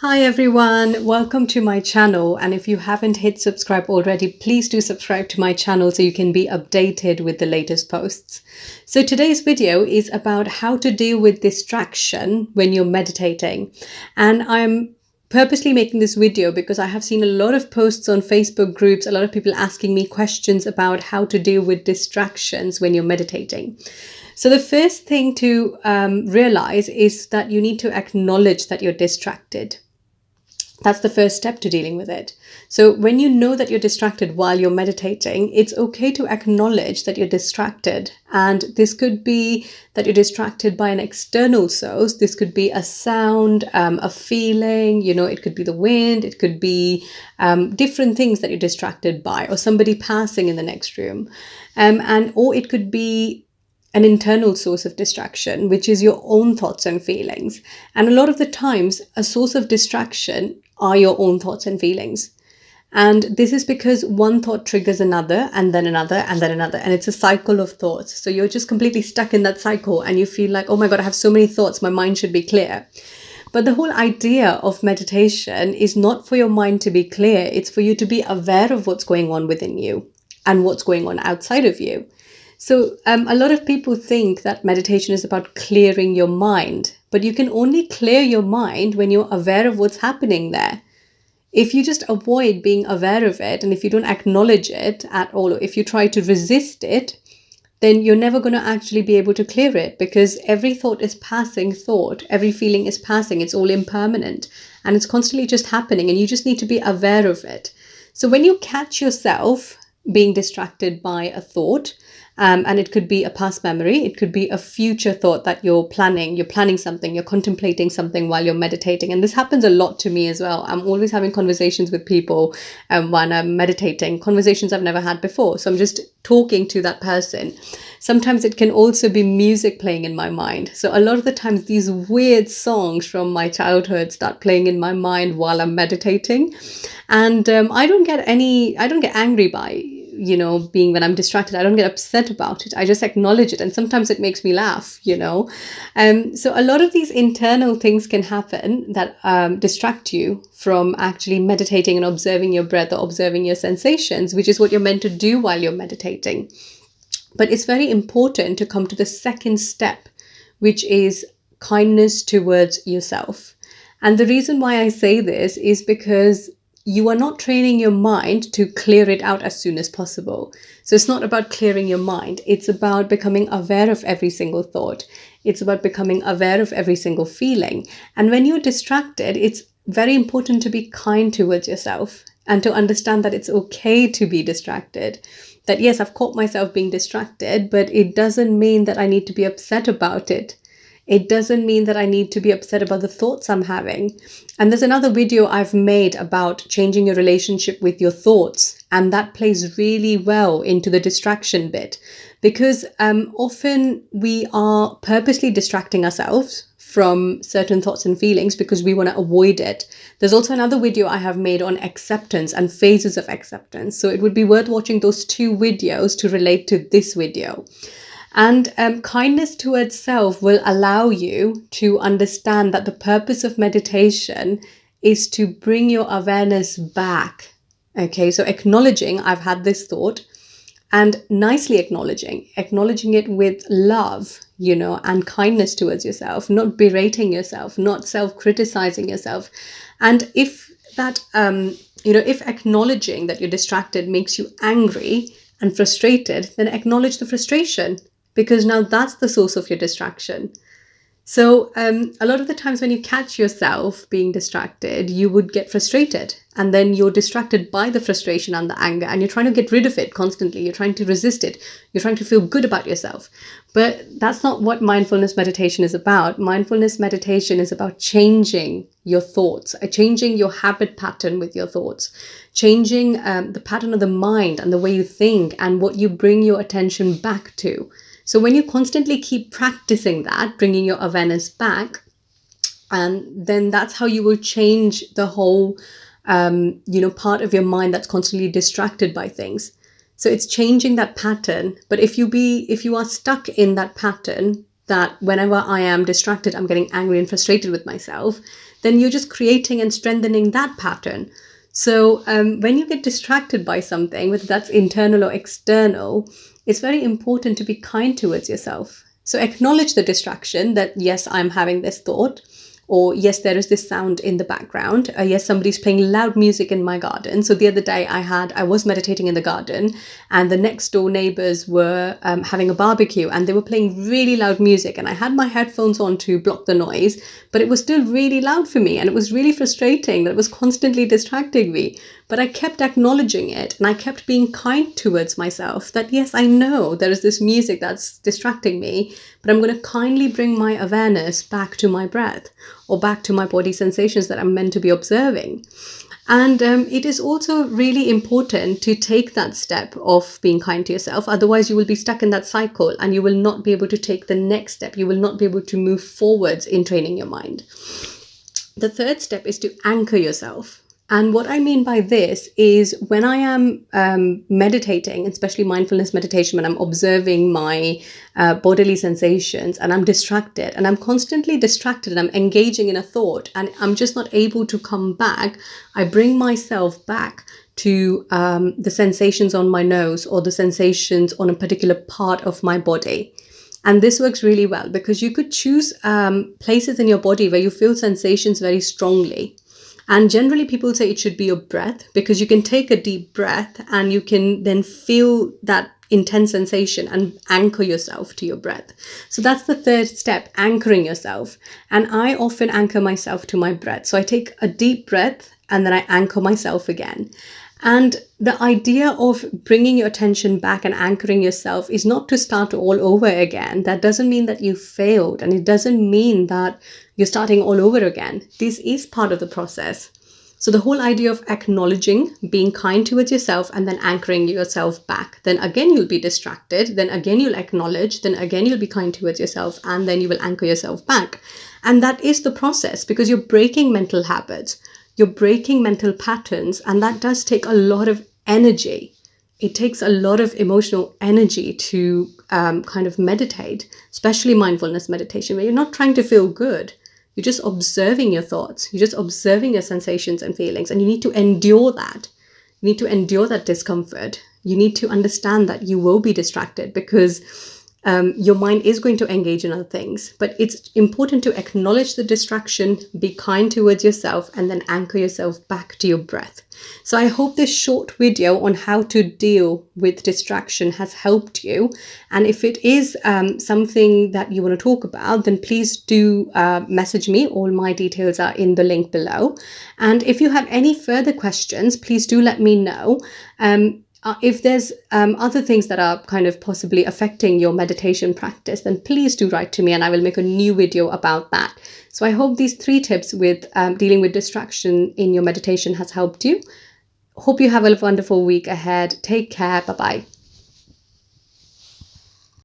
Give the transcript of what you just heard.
Hi everyone, welcome to my channel, and if you haven't hit subscribe already, please do subscribe to my channel so you can be updated with the latest posts. So today's video is about how to deal with distraction when you're meditating, and I'm purposely making this video because I have seen a lot of posts on Facebook groups, a lot of people asking me questions about how to deal with distractions when you're meditating. So the first thing to realize is that you need to acknowledge that you're distracted. That's the first step to dealing with it. So when you know that you're distracted while you're meditating, it's okay to acknowledge that you're distracted. And this could be that you're distracted by an external source. This could be a sound, a feeling, it could be the wind, it could be different things that you're distracted by, or somebody passing in the next room. Or it could be an internal source of distraction, which is your own thoughts and feelings. And a lot of the times, a source of distraction are your own thoughts and feelings. And this is because one thought triggers another, and then another, and then another. And it's a cycle of thoughts. So you're just completely stuck in that cycle, and you feel like, oh my God, I have so many thoughts. My mind should be clear. But the whole idea of meditation is not for your mind to be clear. It's for you to be aware of what's going on within you and what's going on outside of you. So a lot of people think that meditation is about clearing your mind, but you can only clear your mind when you're aware of what's happening there. If you just avoid being aware of it, and if you don't acknowledge it at all, or if you try to resist it, then you're never going to actually be able to clear it, because every thought is passing thought, every feeling is passing, it's all impermanent, and it's constantly just happening, and you just need to be aware of it. So when you catch yourself being distracted by a thought, and it could be a past memory, it could be a future thought that you're planning something, you're contemplating something while you're meditating. And this happens a lot to me as well. I'm always having conversations with people when I'm meditating, conversations I've never had before. So I'm just talking to that person. Sometimes it can also be music playing in my mind. So a lot of the times these weird songs from my childhood start playing in my mind while I'm meditating. And I don't get angry by being when I'm distracted. I don't get upset about it. I just acknowledge it. And sometimes it makes me laugh. So a lot of these internal things can happen that distract you from actually meditating and observing your breath or observing your sensations, which is what you're meant to do while you're meditating. But it's very important to come to the second step, which is kindness towards yourself. And the reason why I say this is because you are not training your mind to clear it out as soon as possible. So it's not about clearing your mind. It's about becoming aware of every single thought. It's about becoming aware of every single feeling. And when you're distracted, it's very important to be kind towards yourself and to understand that it's okay to be distracted. That yes, I've caught myself being distracted, but it doesn't mean that I need to be upset about it. It doesn't mean that I need to be upset about the thoughts I'm having. And there's another video I've made about changing your relationship with your thoughts. And that plays really well into the distraction bit, because often we are purposely distracting ourselves from certain thoughts and feelings because we want to avoid it. There's also another video I have made on acceptance and phases of acceptance. So it would be worth watching those two videos to relate to this video. And kindness towards self will allow you to understand that the purpose of meditation is to bring your awareness back. Okay, so acknowledging I've had this thought, and nicely acknowledging it with love, and kindness towards yourself, not berating yourself, not self-criticizing yourself. And if that, if acknowledging that you're distracted makes you angry and frustrated, then acknowledge the frustration, because now that's the source of your distraction. So a lot of the times when you catch yourself being distracted, you would get frustrated, and then you're distracted by the frustration and the anger, and you're trying to get rid of it constantly. You're trying to resist it. You're trying to feel good about yourself. But that's not what mindfulness meditation is about. Mindfulness meditation is about changing your thoughts, changing your habit pattern with your thoughts, changing the pattern of the mind and the way you think and what you bring your attention back to. So when you constantly keep practicing that, bringing your awareness back, and then that's how you will change the whole, part of your mind that's constantly distracted by things. So it's changing that pattern. But if you are stuck in that pattern, that whenever I am distracted, I'm getting angry and frustrated with myself, then you're just creating and strengthening that pattern. So when you get distracted by something, whether that's internal or external, it's very important to be kind towards yourself. So acknowledge the distraction that, yes, I'm having this thought, or yes, there is this sound in the background. Yes, somebody's playing loud music in my garden. So the other day I was meditating in the garden, and the next door neighbors were having a barbecue, and they were playing really loud music, and I had my headphones on to block the noise, but it was still really loud for me, and it was really frustrating that it was constantly distracting me. But I kept acknowledging it, and I kept being kind towards myself that, yes, I know there is this music that's distracting me, but I'm going to kindly bring my awareness back to my breath, or back to my body sensations that I'm meant to be observing. And it is also really important to take that step of being kind to yourself. Otherwise, you will be stuck in that cycle and you will not be able to take the next step. You will not be able to move forwards in training your mind. The third step is to anchor yourself. And what I mean by this is when I am meditating, especially mindfulness meditation, when I'm observing my bodily sensations and I'm distracted and I'm constantly distracted and I'm engaging in a thought and I'm just not able to come back, I bring myself back to the sensations on my nose or the sensations on a particular part of my body. And this works really well because you could choose places in your body where you feel sensations very strongly. And generally people say it should be your breath, because you can take a deep breath and you can then feel that intense sensation and anchor yourself to your breath. So that's the third step, anchoring yourself. And I often anchor myself to my breath. So I take a deep breath and then I anchor myself again. And the idea of bringing your attention back and anchoring yourself is not to start all over again. That doesn't mean that you failed, and it doesn't mean that you're starting all over again. This is part of the process. So the whole idea of acknowledging, being kind towards yourself, and then anchoring yourself back. Then again, you'll be distracted. Then again, you'll acknowledge. Then again, you'll be kind towards yourself, and then you will anchor yourself back. And that is the process, because you're breaking mental habits. You're breaking mental patterns, and that does take a lot of energy. It takes a lot of emotional energy to kind of meditate, especially mindfulness meditation, where you're not trying to feel good. You're just observing your thoughts. You're just observing your sensations and feelings, and you need to endure that. You need to endure that discomfort. You need to understand that you will be distracted because your mind is going to engage in other things. But it's important to acknowledge the distraction, be kind towards yourself, and then anchor yourself back to your breath. So I hope this short video on how to deal with distraction has helped you. And if it is something that you want to talk about, then please do message me. All my details are in the link below. And if you have any further questions, please do let me know. If there's other things that are kind of possibly affecting your meditation practice, then please do write to me and I will make a new video about that. So I hope these 3 tips with dealing with distraction in your meditation has helped you. Hope you have a wonderful week ahead. Take care. Bye-bye.